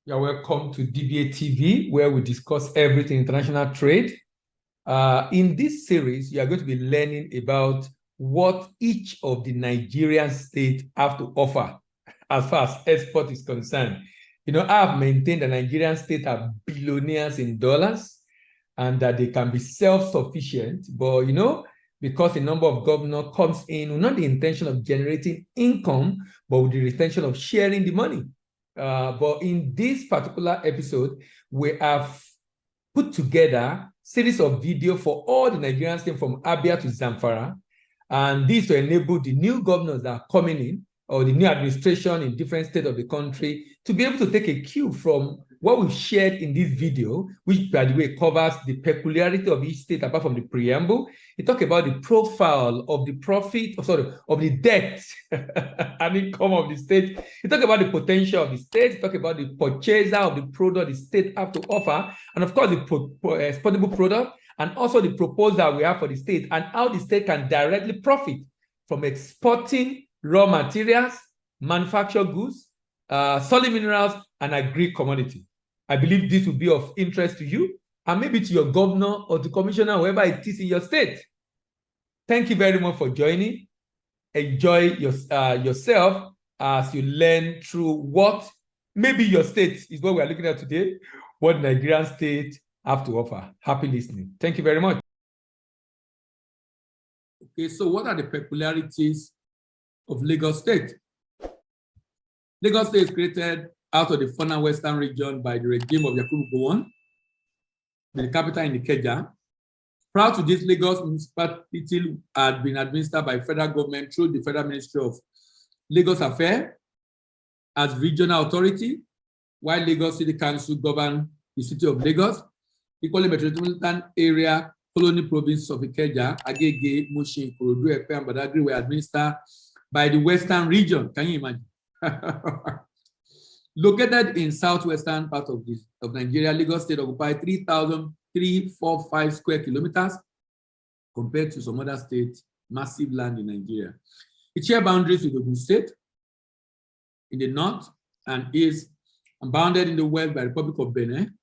You're welcome to DBA TV, where we discuss everything international trade. In this series, you are going to be learning about what each of the Nigerian states have to offer as far as export is concerned. I have maintained that Nigerian states are billionaires in dollars and that they can be self-sufficient, but because a number of governors comes in with not the intention of generating income, but with the intention of sharing the money. But in this particular episode, we have put together a series of video for all the Nigerian states from Abia to Zamfara, and this to enable the new governors that are coming in, or the new administration in different states of the country, to be able to take a cue from what we've shared in this video, which, by the way, covers the peculiarity of each state apart from the preamble. It talks about the profile of the profit, of the debt and income of the state. It talks about the potential of the state. It talks about the purchaser of the product the state have to offer, and of course, the exportable product, and also the proposal we have for the state, and how the state can directly profit from exporting raw materials, manufactured goods, solid minerals, and agri-commodity. I believe this will be of interest to you and maybe to your governor or to commissioner, whoever it is in your state. Thank you very much for joining. Enjoy yourself as you learn through what maybe your state is what we are looking at today, what Nigerian state have to offer. Happy listening. Thank you very much. Okay, so what are the peculiarities of Lagos State? Lagos State is created out of the former western region by the regime of Yakubu Gowon, the capital in Ikeja. Prior to this, Lagos municipality had been administered by federal government through the Federal Ministry of Lagos Affairs as regional authority, while Lagos City Council governed the city of Lagos. Equally, metropolitan area, colony province of Ikeja, Agege, Mushin, Ikorodu, Epe, and Badagry were administered by the western region. Can you imagine? Located in southwestern part of Nigeria, Lagos State occupies 3,345 square kilometers compared to some other states, massive land in Nigeria. It shares boundaries with Ogun State in the north and is bounded in the west by the Republic of Benin.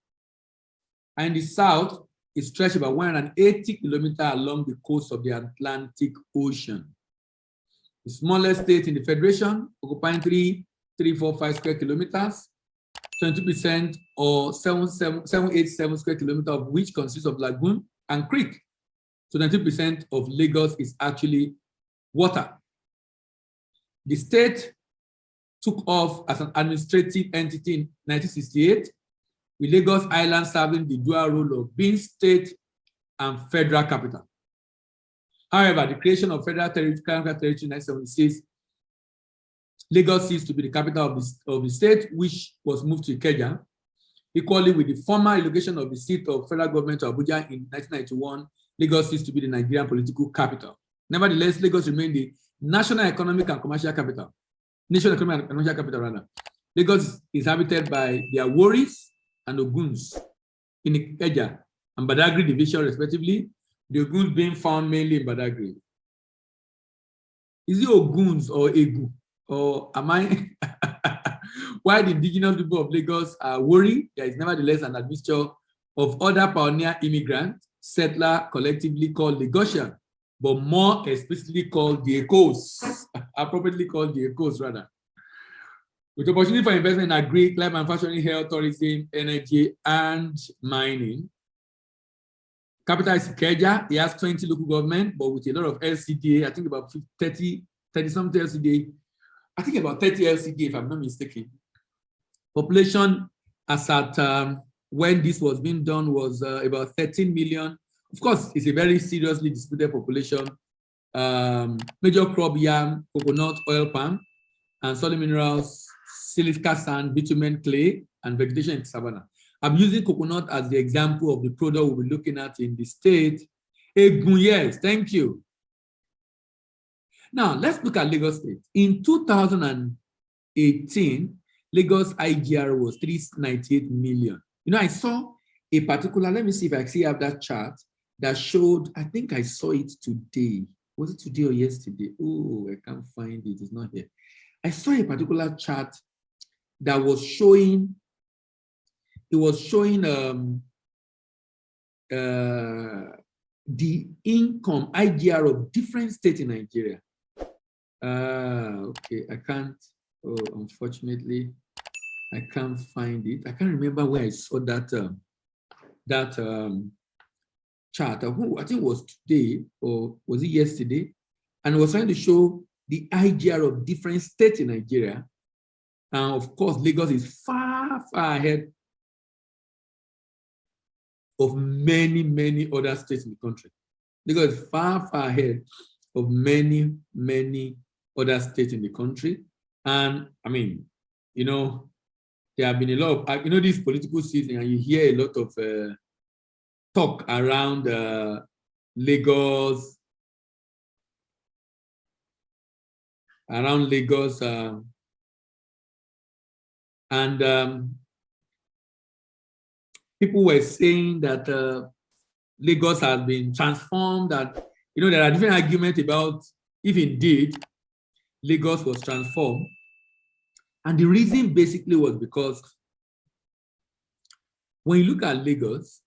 And in the south, it stretches about 180 kilometers along the coast of the Atlantic Ocean. The smallest state in the Federation, occupying 3,345 square kilometers, 20% or 787 square kilometers of which consists of lagoon and creek. So 90% of Lagos is actually water. The state took off as an administrative entity in 1968, with Lagos Island serving the dual role of being state and federal capital. However, the creation of Federal Territory in 1976, Lagos ceased to be the capital of the state, which was moved to Ikeja. Equally, with the former relocation of the seat of federal government to Abuja in 1991, Lagos ceased to be the Nigerian political capital. Nevertheless, Lagos remained the national economic and commercial capital. Lagos is inhabited by the Aworis and Oguns in Ikeja and Badagry division, respectively, the Oguns being found mainly in Badagry. Is it Oguns or Egu? Or am I? While the indigenous people of Lagos are worried, there is nevertheless an admixture of other pioneer immigrant settler collectively called Lagosian, but more explicitly called the Ecos, appropriately called the Ecos rather. With opportunity for investment in agri, climate manufacturing, health, tourism, energy, and mining. Capital is Ikeja. It has 20 local government, but with a lot of LCDA, I think about 30 something LCDA. I think about 30 LCDA, if I'm not mistaken. Population as at when this was being done was about 13 million. Of course, it's a very seriously disputed population. Major crop yam, coconut, oil palm, and solid minerals, silica sand, bitumen, clay, and vegetation in savanna. I'm using coconut as the example of the product we'll be looking at in the state. Yes, thank you. Now, let's look at Lagos State. In 2018, Lagos IGR was 398 million. I saw a particular, let me see if I see have that chart that showed, I think I saw it today. Was it today or yesterday? Oh, I can't find it. It's not here. I saw a particular chart that was showing it was showing the income IGR of different states in Nigeria. Okay, I can't, oh, unfortunately, I can't find it. I can't remember where I saw that chart. I think it was today or was it yesterday? And it was trying to show the IGR of different states in Nigeria. And of course, Lagos is far, far ahead of many, many other states in the country. Lagos is far, far ahead of many, many other states in the country. And I mean, you know, there have been a lot of, you know, this political season, and you hear a lot of talk around Lagos, and people were saying that Lagos has been transformed, that, you know, there are different arguments about if indeed Lagos was transformed. And the reason basically was because when you look at Lagos,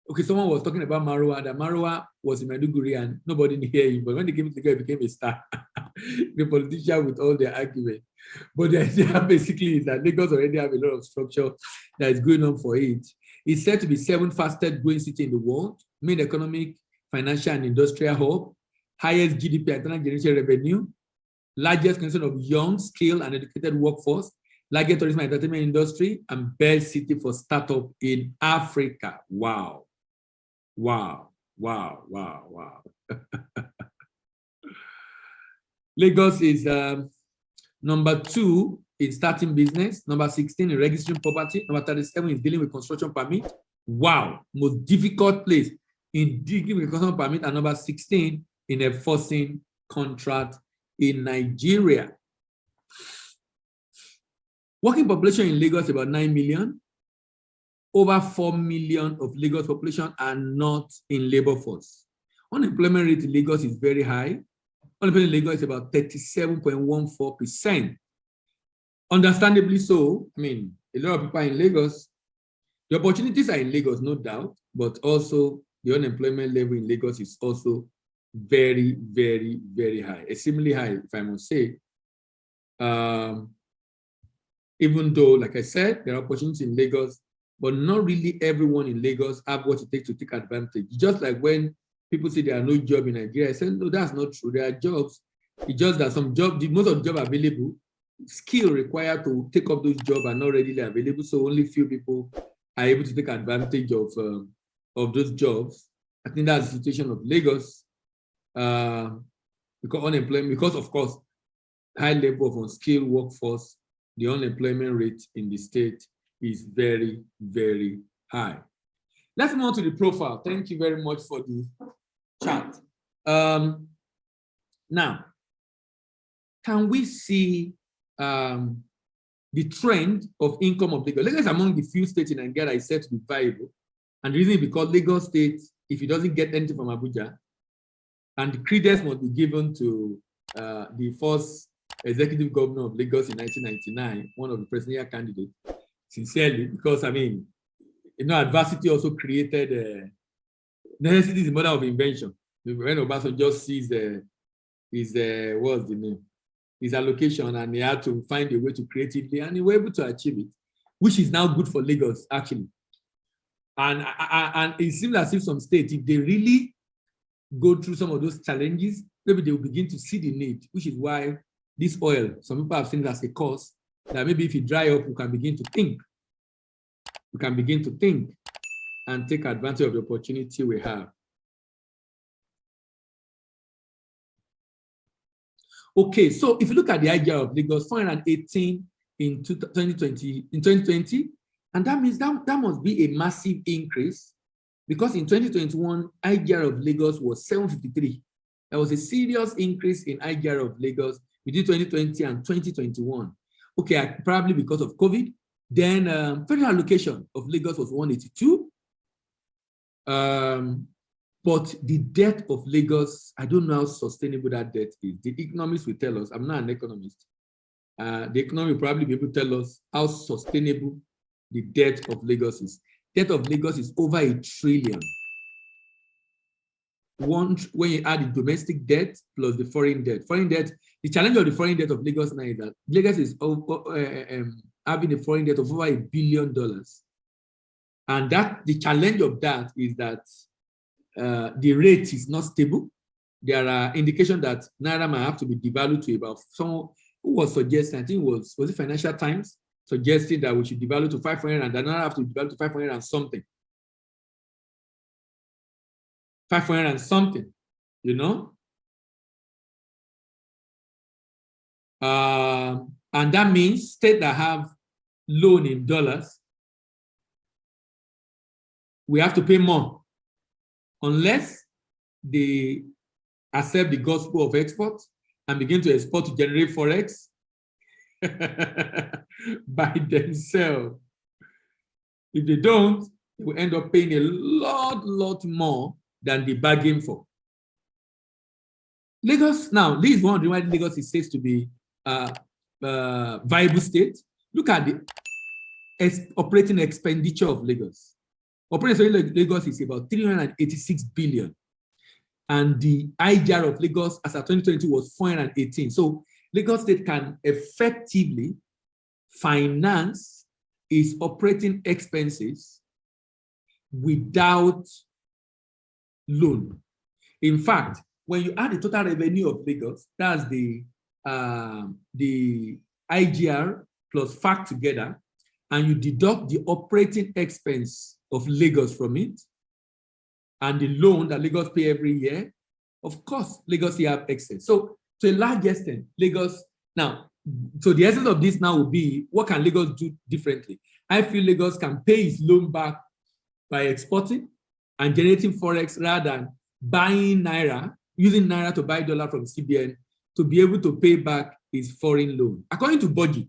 okay, someone was talking about Marwa, that Marwa was in Maiduguri and nobody didn't hear him, but when they came together, it became a star. The politician with all their argument. But the idea basically is that Lagos already have a lot of structure that is going on for it. It's said to be 7th fastest growing city in the world, main economic, financial, and industrial hub, highest GDP, internal generation revenue, largest concentration of young, skilled, and educated workforce, largest tourism and entertainment industry, and best city for startup in Africa. Wow. Wow, wow, wow, wow. Lagos is number 2 in starting business, number 16 in registering property, number 37 is dealing with construction permit. Wow, most difficult place in dealing with construction permit, and number 16 in enforcing contract in Nigeria. Working population in Lagos is about 9 million. Over 4 million of Lagos population are not in labor force. Unemployment rate in Lagos is very high. Unemployment in Lagos is about 37.14%. Understandably so. I mean, a lot of people are in Lagos. The opportunities are in Lagos, no doubt, but also the unemployment level in Lagos is also very, very, very high. Extremely high, if I must say. Even though, like I said, there are opportunities in Lagos, but not really everyone in Lagos have what it takes to take advantage. Just like when people say there are no jobs in Nigeria, I said, no, that's not true. There are jobs. It's just that some jobs, most of the jobs available, skill required to take up those jobs are not readily available. So only few people are able to take advantage of those jobs. I think that's the situation of Lagos. Because unemployment, because of course, high level of unskilled workforce, the unemployment rate in the state is very, very high. Let's move on to the profile. Thank you very much for the chat. Now, can we see the trend of income of Lagos? Lagos is among the few states in Nigeria is said to be viable. And the reason is because Lagos State, if it doesn't get anything from Abuja, and the credence must be given to the first executive governor of Lagos in 1999, one of the presidential candidates, sincerely, because I mean, you know, adversity also created necessity is the mother of invention. When Obasanjo just sees his what's the name? His allocation, and he had to find a way to creatively, and he was able to achieve it, which is now good for Lagos, actually. And it seems as if some states, if they really go through some of those challenges, maybe they will begin to see the need, which is why this oil, some people have seen it as a cause, that maybe if it dry up, we can begin to think. We can begin to think and take advantage of the opportunity we have. Okay, so if you look at the IGR of Lagos, 418 in 2020, and that means that must be a massive increase, because in 2021, IGR of Lagos was 753. There was a serious increase in IGR of Lagos between 2020 and 2021. Okay, probably because of COVID. Then federal allocation of Lagos was 182. But the debt of Lagos, I don't know how sustainable that debt is. The economists will tell us. I'm not an economist. The economist will probably be able to tell us how sustainable the debt of Lagos is. Debt of Lagos is over 1 trillion. When you add the domestic debt plus the foreign debt, the challenge of the foreign debt of Lagos now is that Lagos is having a foreign debt of over $1 billion. And that the challenge of that is that the rate is not stable. There are indications that Naira might have to be devalued to about someone who was suggesting, I think was it Financial Times, suggesting that we should devalue to 500 and the Naira have to devalue to 500 and something. 500 and something, you know? And that means states that have loan in dollars, we have to pay more unless they accept the gospel of export and begin to export to generate forex by themselves. If they don't, they will end up paying a lot more than they bargained for. Lagos, now, this is one of the reasons Lagos is said to be a viable state. Look at the operating expenditure of Lagos. Operating expenditure of Lagos is about 386 billion. And the IGR of Lagos as of 2022 was 418. So Lagos State can effectively finance its operating expenses without loan. In fact, when you add the total revenue of Lagos, that's the IGR plus FACT together, and you deduct the operating expense of Lagos from it, and the loan that Lagos pay every year, of course, Lagos will have excess. So to a large extent, Lagos, now, so the essence of this now will be, what can Lagos do differently? I feel Lagos can pay its loan back by exporting and generating forex rather than buying Naira, using Naira to buy dollar from CBN to be able to pay back its foreign loan. According to budget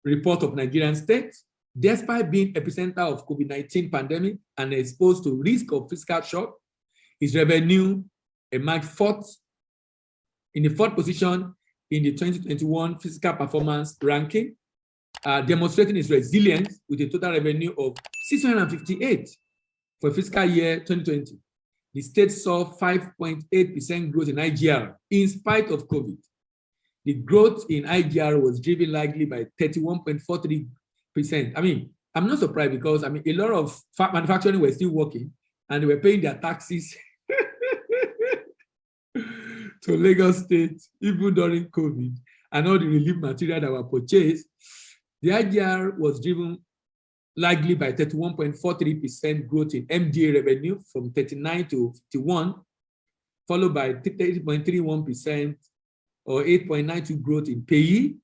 report of Nigerian state, despite being epicenter of COVID-19 pandemic and exposed to risk of fiscal shock, its revenue emerged in the fourth position in the 2021 fiscal performance ranking, demonstrating its resilience with a total revenue of 658 for fiscal year 2020. The state saw 5.8% growth in IGR in spite of COVID. The growth in IGR was driven largely by 31.43%. I mean, I'm not surprised because, I mean, a lot of manufacturing were still working and they were paying their taxes to Lagos State, even during COVID, and all the relief material that were purchased. The IGR was driven largely by 31.43% growth in MDA revenue from 39 to 51, followed by 30.31% or 8.92 growth in payee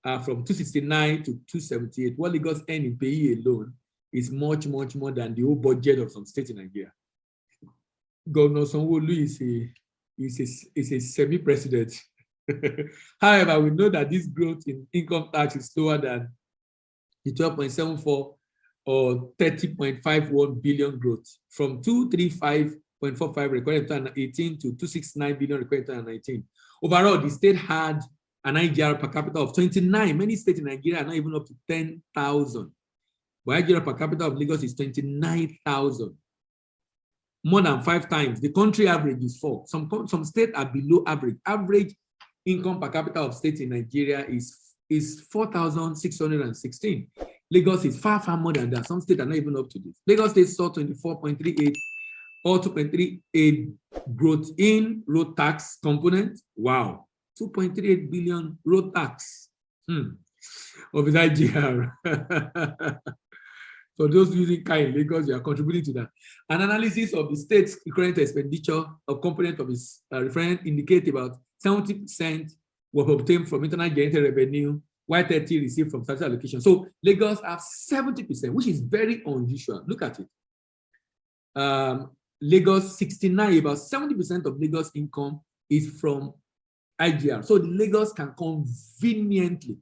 from 269 to 278. What Lagos earned in payee alone is much more than the whole budget of some states in Nigeria. Governor Sanwo-Olu is a semi-president. However, we know that this growth in income tax is lower than the 12.74 or 30.51 billion growth from 235.45 recorded in 2018 to 269 billion recorded in 2019. Overall, the state had an IGR per capita of 29. Many states in Nigeria are not even up to 10,000. But IGR per capita of Lagos is 29,000. More than 5 times. The country average is 4. Some states are below average. Average income per capita of states in Nigeria is 4,616. Lagos is far more than that. Some states are not even up to this. Lagos State saw 24.38 or 2.38 growth in road tax component. Wow, 2.38 billion road tax of its IGR. For those using car in Lagos, you are contributing to that. An analysis of the state's current expenditure of component of its reference indicate about 70% were obtained from internal generated revenue, while 30% received from statutory allocation. So Lagos have 70%, which is very unusual. Look at it. Lagos 69, about 70% of Lagos income is from IGR. So Lagos can conveniently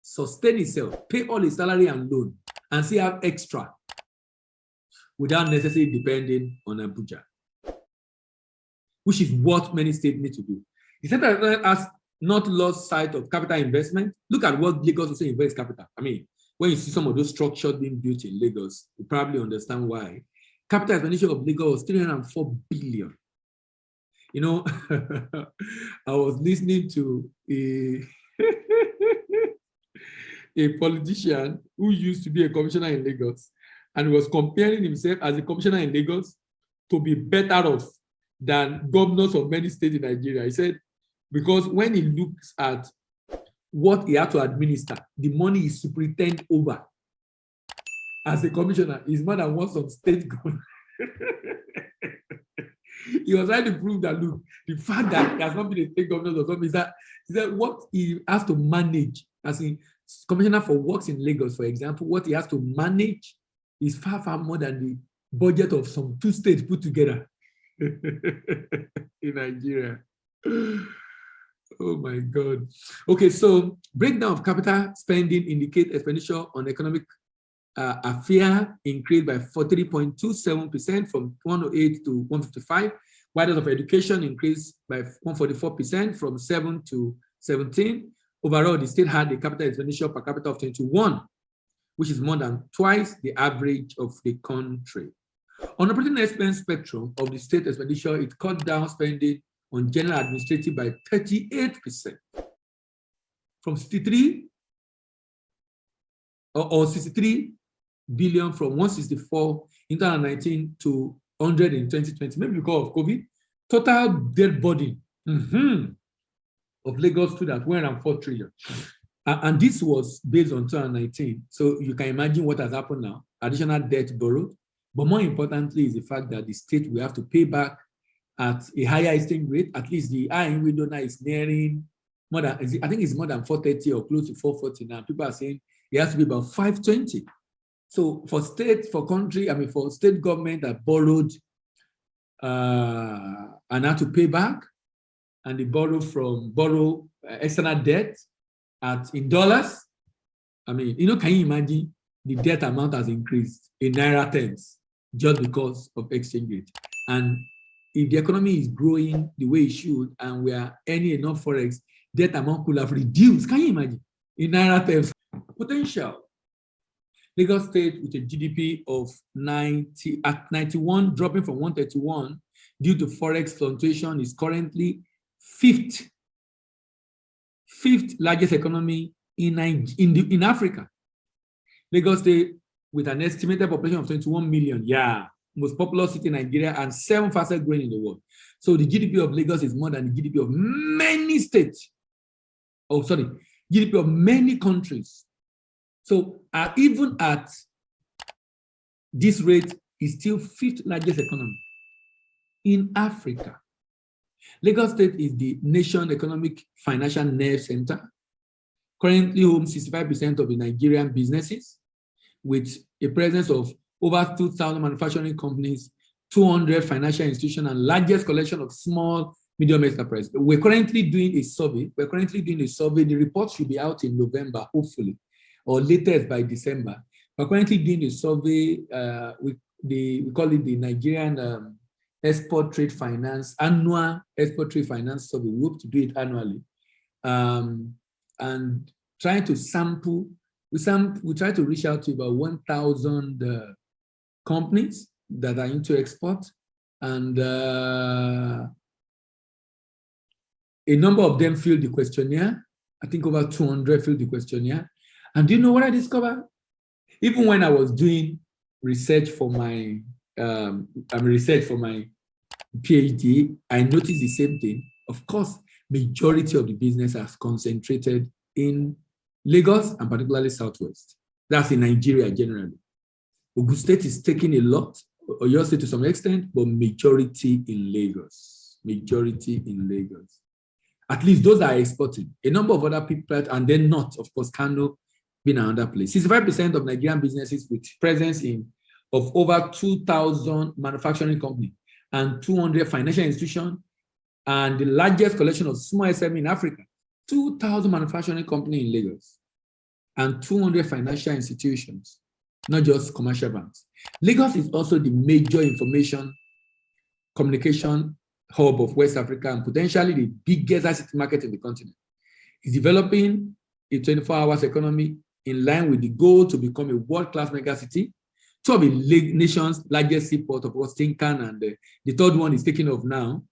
sustain itself, pay all its salary and loan, and still have extra without necessarily depending on Abuja, which is what many states need to do. The center has not lost sight of capital investment. Look at what Lagos also invests capital. I mean, when you see some of those structures being built in Lagos, you probably understand why. Capital expenditure of Lagos was 304 billion. You know, I was listening to a politician who used to be a commissioner in Lagos and was comparing himself as a commissioner in Lagos to be better off than governors of many states in Nigeria. He said, because when he looks at what he had to administer, the money he superintended over as a commissioner is more than one some state governor. He was trying to prove that, look, the fact that he has not been a state governor or something is that what he has to manage, as in commissioner for works in Lagos, for example, what he has to manage is far, far more than the budget of some 2 states put together in Nigeria. Oh my God. Okay, so breakdown of capital spending indicate expenditure on economic affair increased by 43.27% from 108 to 155, while that of education increased by 144% from 7 to 17. Overall, the state had a capital expenditure per capita of 21, which is more than twice the average of the country. On operating expense spectrum of the state expenditure, it cut down spending on general administrative by 38%, from 63 or 63 billion from 164 in 2019 to 100 in 2020, maybe because of COVID. Total debt burden of Lagos stood at 104 trillion. And this was based on 2019. So you can imagine what has happened now. Additional debt borrowed. But more importantly is the fact that the state will have to pay back at a higher exchange rate. At least the IN window now is nearing more than, I think it's more than 430 or close to 440 now. People are saying it has to be about 520. So for state, for country, I mean, for state government that borrowed and had to pay back, and they borrow external debt in dollars. I mean, can you imagine the debt amount has increased in naira terms just because of exchange rate? And if the economy is growing the way it should, and we are earning enough forex, debt amount could have reduced. Can you imagine in naira terms? Potential. Lagos State with a GDP of 91, dropping from 131 due to forex fluctuation, is currently fifth largest economy in Africa. Lagos State with an estimated population of 21 million, most populous city in Nigeria and 7th fastest growing in the world. So the GDP of Lagos is more than the GDP of many states. GDP of many countries. So even at this rate, is still 5th largest economy in Africa. Lagos State is the nation's economic financial nerve center, currently home 65% of the Nigerian businesses, with a presence of over 2,000 manufacturing companies, 200 financial institutions, and largest collection of small, medium enterprises. We're currently doing a survey. The report should be out in November, hopefully, or latest by December. We're currently doing a survey. We call it the Nigerian Export Trade Finance, annual Export Trade Finance survey. We hope to do it annually. And trying to sample, we try to reach out to about 1,000 companies that are into export, and a number of them filled the questionnaire. I think over 200 filled the questionnaire. And do you know what I discovered? Even when I was doing research for my PhD, I noticed the same thing. Of course, majority of the business has concentrated in Lagos and particularly Southwest. That's in Nigeria generally. Ogun State is taking a lot, Oyo State to some extent, but majority in Lagos. Majority in Lagos. At least those are exporting. A number of other people, and then not, of course, Kano being another place. 65% of Nigerian businesses with presence of over 2,000 manufacturing companies and 200 financial institutions, and the largest collection of small SME in Africa. 2,000 manufacturing companies in Lagos and 200 financial institutions, not just commercial banks. Lagos is also the major information communication hub of West Africa and potentially the biggest ICT market in the continent. It's developing a 24 hours economy in line with the goal to become a world-class megacity. Two of the nation's largest seaport, of course, Tinkan, and the third one is taking off now.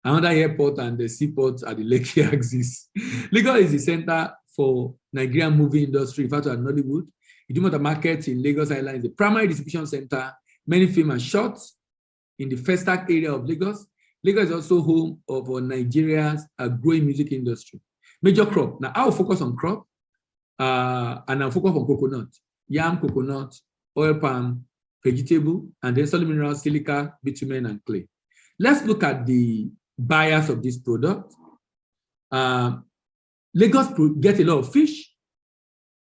Another airport and the seaport at the Lake axis. Lagos is the center for Nigerian movie industry, in fact, at Nollywood. Idumota Market in Lagos Island is the primary distribution center. Many films are shot in the Festac area of Lagos. Lagos is also home of Nigeria's growing music industry. Major crop. Now, I'll focus on crop, and I'll focus on coconut, yam, coconut, oil palm, vegetable, and then solid minerals, silica, bitumen, and clay. Let's look at the buyers of this product. Lagos gets a lot of fish.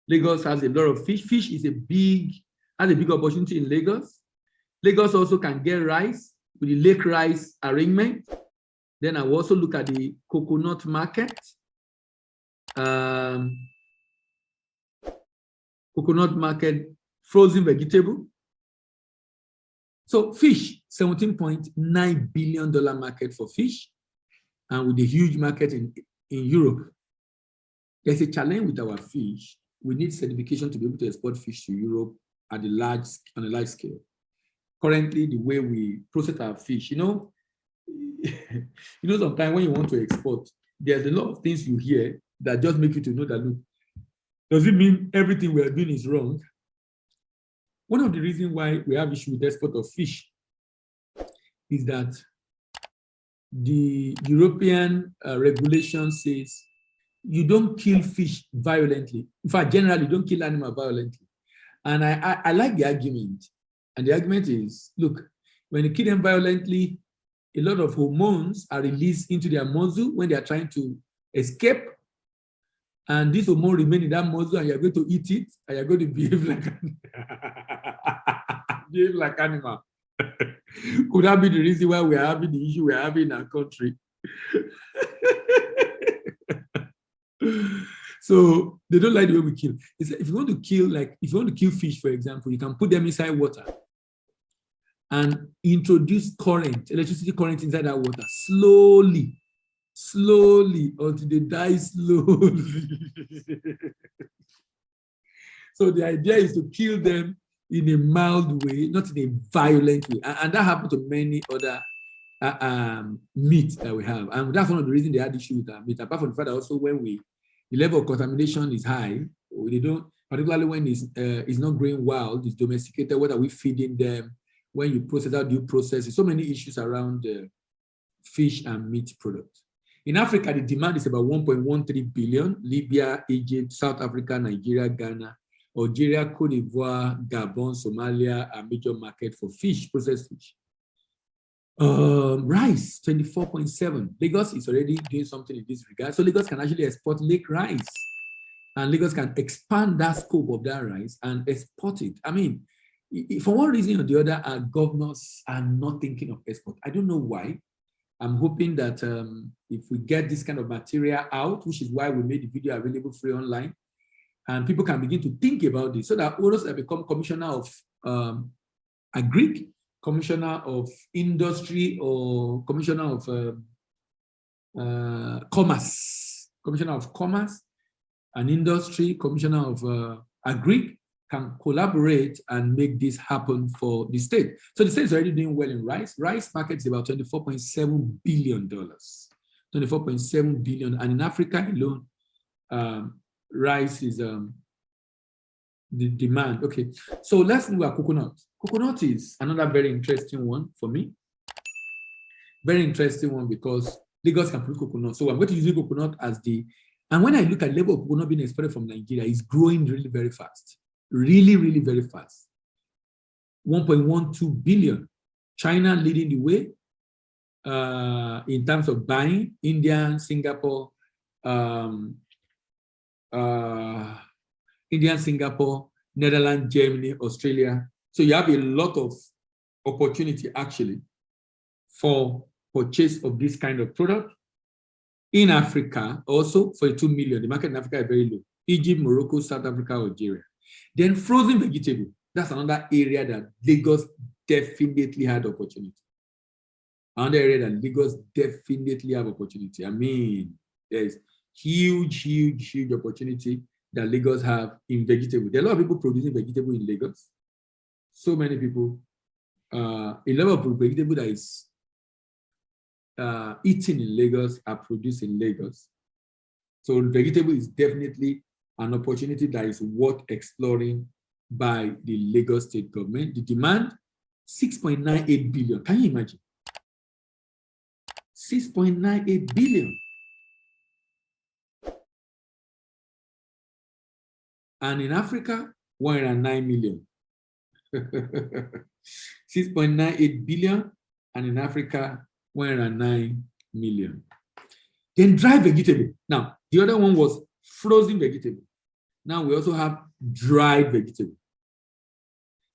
Lagos has a lot of fish. Fish is has a big opportunity in Lagos. Lagos also can get rice with the lake rice arrangement. Then I will also look at the coconut market. Coconut market, frozen vegetable. So fish, $17.9 billion market for fish, and with a huge market in Europe. There's a challenge with our fish. We need certification to be able to export fish to Europe on a large scale. Currently, the way we process our fish, sometimes when you want to export, there's a lot of things you hear that just make you to know that, look, does it mean everything we are doing is wrong? One of the reasons why we have issue with export of fish is that the European regulation says you don't kill fish violently. In fact, generally, you don't kill animals violently. And I like the argument. And the argument is, look, when you kill them violently, a lot of hormones are released into their muzzle when they are trying to escape. And this hormone remain in that muzzle, and you're going to eat it, and you're going to behave like animal. Could that be the reason why we are having the issue we are having in our country? So they don't like the way we kill. If you want to kill fish, for example, you can put them inside water and introduce electricity current inside that water slowly until they die slowly. So the idea is to kill them in a mild way, not in a violent way. And that happened to many other meat that we have. And that's one of the reasons they had issue with our meat. Apart from the fact that also when the level of contamination is high, they don't, particularly when it's not growing wild, it's domesticated, what are we feeding them? When you process, how do you process it? So many issues around fish and meat products. In Africa, the demand is about 1.13 billion. Libya, Egypt, South Africa, Nigeria, Ghana, Algeria, Cote d'Ivoire, Gabon, Somalia are major market for fish, processed fish. Rice, 24.7. Lagos is already doing something in this regard. So Lagos can actually export lake rice. And Lagos can expand that scope of that rice and export it. I mean, for one reason or the other, our governors are not thinking of export. I don't know why. I'm hoping that if we get this kind of material out, which is why we made the video available free online, and people can begin to think about this, so that others have become commissioner of agri, commissioner of industry, or commissioner of commerce and industry, commissioner of agri, can collaborate and make this happen for the state. So the state is already doing well in rice. Rice market is about $24.7 billion. $24.7 billion. And in Africa alone, rice is the demand. Okay, so let's move at coconut. Coconut is another very interesting one for me. Very interesting one because Lagos can produce coconut. So I'm going to use coconut as and when I look at level of coconut being exported from Nigeria, it's growing really very fast. Really, really very fast. 1.12 billion. China leading the way in terms of buying. India, Singapore, Netherlands, Germany, Australia. So you have a lot of opportunity actually for purchase of this kind of product. In Africa, also for 2 million, the market in Africa is very low. Egypt, Morocco, South Africa, Algeria. Then frozen vegetable, that's another area that Lagos definitely had opportunity. Another area that Lagos definitely have opportunity. I mean, there's huge opportunity. that Lagos have in vegetable. There are a lot of people producing vegetable in Lagos. So many people. A lot of vegetable that is eaten in Lagos are produced in Lagos. So vegetable is definitely an opportunity that is worth exploring by the Lagos state government. The demand, 6.98 billion. Can you imagine? 6.98 billion. And in Africa, 109 million. 6.98 billion, and in Africa, 109 million. Then dry vegetable. Now, the other one was frozen vegetable. Now we also have dry vegetable.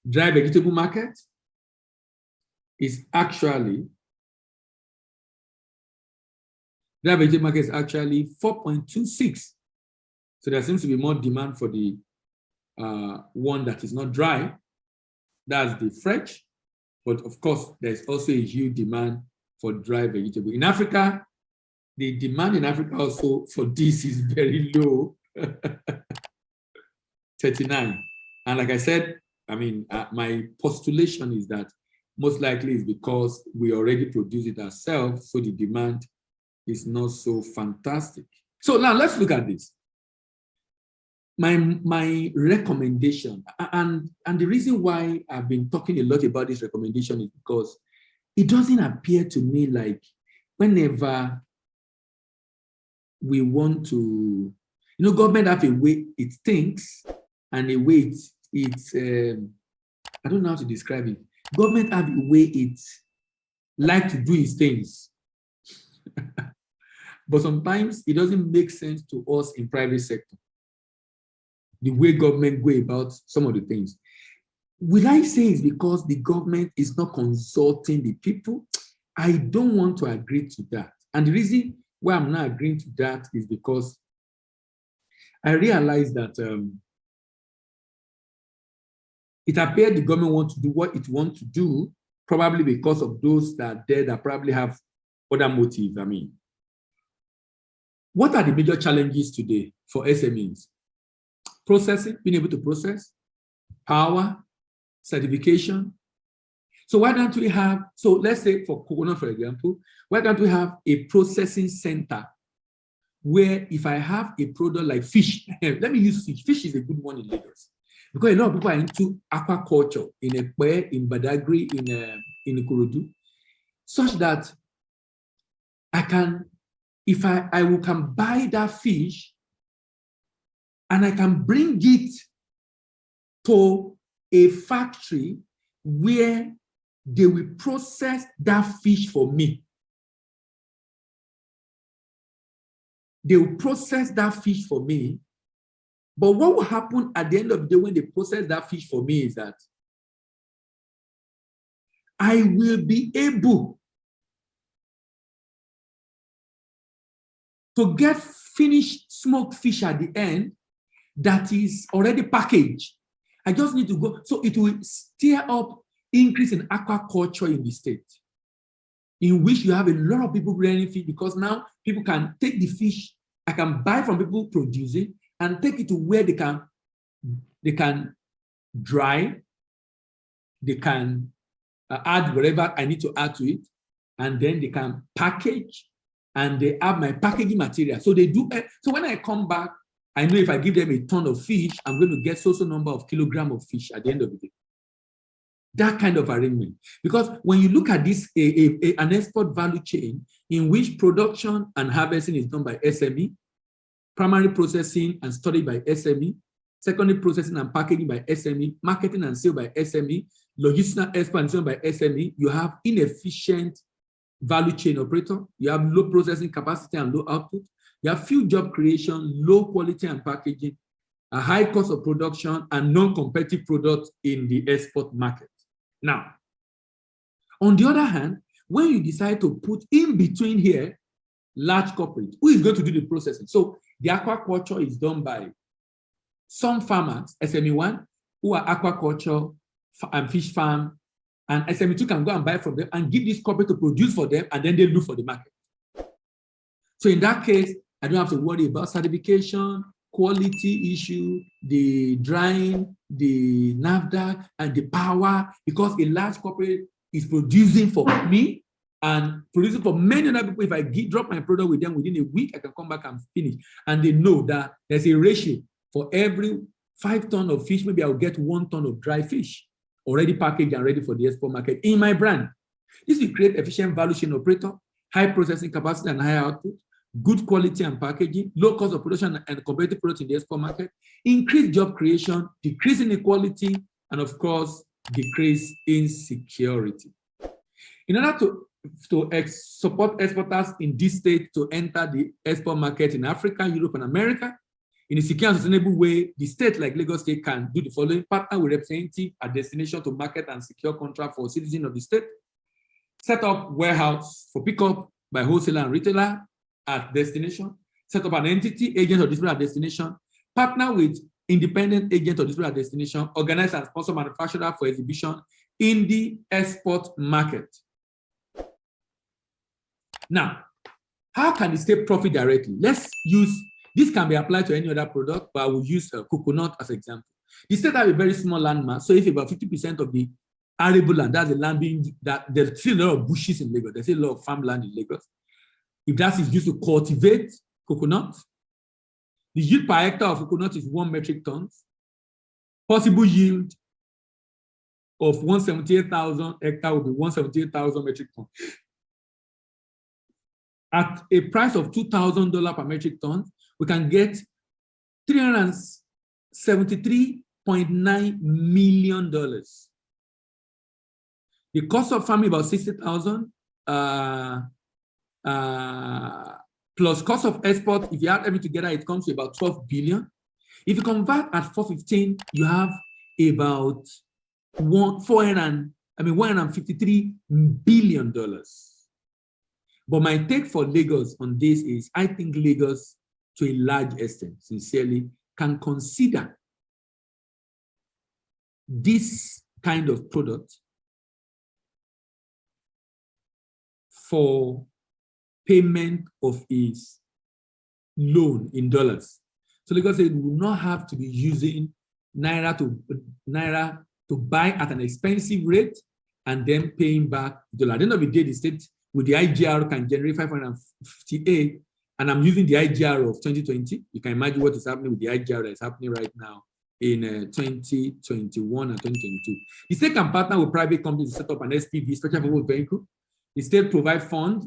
Dry vegetable market is actually 4.26. So there seems to be more demand for the one that is not dry. That's the fresh. But of course, there's also a huge demand for dry vegetable. In Africa, the demand in Africa also for this is very low, 39. And like I said, I mean, my postulation is that most likely is because we already produce it ourselves, so the demand is not so fantastic. So now let's look at this. My recommendation, and the reason why I've been talking a lot about this recommendation is because it doesn't appear to me like whenever we want to, government have a way it thinks and a way it's I don't know how to describe it. Government have a way it like to do its things. But sometimes it doesn't make sense to us in private sector. The way government go about some of the things. Will I say it's because the government is not consulting the people? I don't want to agree to that. And the reason why I'm not agreeing to that is because I realize that it appears the government wants to do what it wants to do, probably because of those that are there that probably have other motives. I mean, what are the major challenges today for SMEs? Processing, being able to process, power, certification. So why don't we have, so let's say for coconut, for example, why don't we have a processing center where if I have a product like fish, let me use fish. Fish is a good one in Lagos because a lot of people are into aquaculture in Ekpe, in Badagry, in Ikorodu, such that I can, if I can buy that fish and I can bring it to a factory where they will process that fish for me. They will process that fish for me. But what will happen at the end of the day when they process that fish for me is that I will be able to get finished smoked fish at the end that is already packaged. I just need to go. So it will stir up increase in aquaculture in the state, in which you have a lot of people rearing fish because now people can take the fish, I can buy from people producing and take it to where they can dry, they can add whatever I need to add to it, and then they can package and they have my packaging material. So they do, so when I come back, I know if I give them a ton of fish, I'm going to get so number of kilograms of fish at the end of the day. That kind of arrangement. Because when you look at this, an export value chain in which production and harvesting is done by SME, primary processing and storage by SME, secondary processing and packaging by SME, marketing and sale by SME, logistical expansion by SME, you have inefficient value chain operator, you have low processing capacity and low output, you have few job creation, low quality and packaging, a high cost of production, and non-competitive products in the export market. Now, on the other hand, when you decide to put in between here, large corporate, who is going to do the processing? So the aquaculture is done by some farmers, SME1, who are aquaculture and fish farm, and SME2 can go and buy from them and give this corporate to produce for them, and then they look for the market. So in that case, I don't have to worry about certification, quality issue, the drying, the NAFDAC, and the power, because a large corporate is producing for me and producing for many other people. If I drop my product with them within a week, I can come back and finish. And they know that there's a ratio. For every 5 tons of fish, maybe I'll get 1 ton of dry fish already packaged and ready for the export market in my brand. This will create efficient value chain operator, high processing capacity and high output, good quality and packaging, low cost of production and competitive products in the export market, increase job creation, decrease inequality, and of course, decrease insecurity. In order to support exporters in this state to enter the export market in Africa, Europe, and America, in a secure and sustainable way, the state like Lagos State can do the following: partner with representative at destination to market and secure contract for citizens of the state, set up warehouse for pickup by wholesaler and retailer at destination, set up an entity, agent or distributor at destination, partner with independent agent or distributor at destination, organize and sponsor manufacturer for exhibition in the export market. Now, how can the state profit directly? Let's use, this can be applied to any other product, but I will use coconut as an example. The state has a very small land mass, so if about 50% of the arable land, that's the land being, that there's still a lot of bushes in Lagos, there's still a lot of farmland in Lagos. If that is used to cultivate coconut, the yield per hectare of coconut is 1 metric ton. Possible yield of 178,000 hectare will be 178,000 metric tons. At a price of $2,000 per metric ton, we can get $373.9 million. The cost of farming about 60,000, plus cost of export, if you add everything together, it comes to about 12 billion. If you convert at 415, you have about $153 billion. But my take for Lagos on this is, I think Lagos, to a large extent, sincerely, can consider this kind of product for payment of his loan in dollars. So Lagos State will not have to be using Naira to buy at an expensive rate and then paying back dollar. At the end of the day, the state with the IGR can generate 558, and I'm using the IGR of 2020. You can imagine what is happening with the IGR that is happening right now in 2021 and 2022. The state can partner with private companies to set up an SPV, special purpose vehicle. The state provide funds,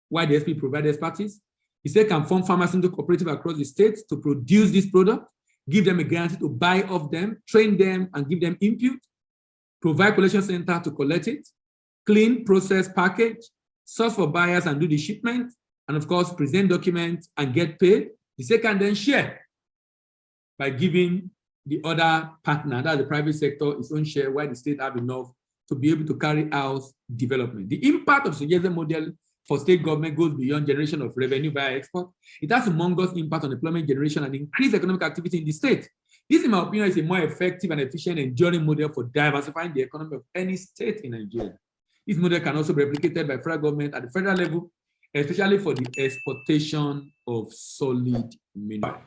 while the SPV provide expertise. The state can form farmers into cooperative across the state to produce this product, give them a guarantee to buy off them, train them, and give them input, provide collection center to collect it, clean, process, package, source for buyers and do the shipment, and of course, present documents and get paid. The state can then share by giving the other partner, that's the private sector, its own share, while the state have enough to be able to carry out development. The impact of suggested model for state government goes beyond generation of revenue via export. It has humongous impact on employment generation and increased economic activity in the state. This, in my opinion, is a more effective and efficient enduring model for diversifying the economy of any state in Nigeria. This model can also be replicated by federal government at the federal level, especially for the exportation of solid mineral.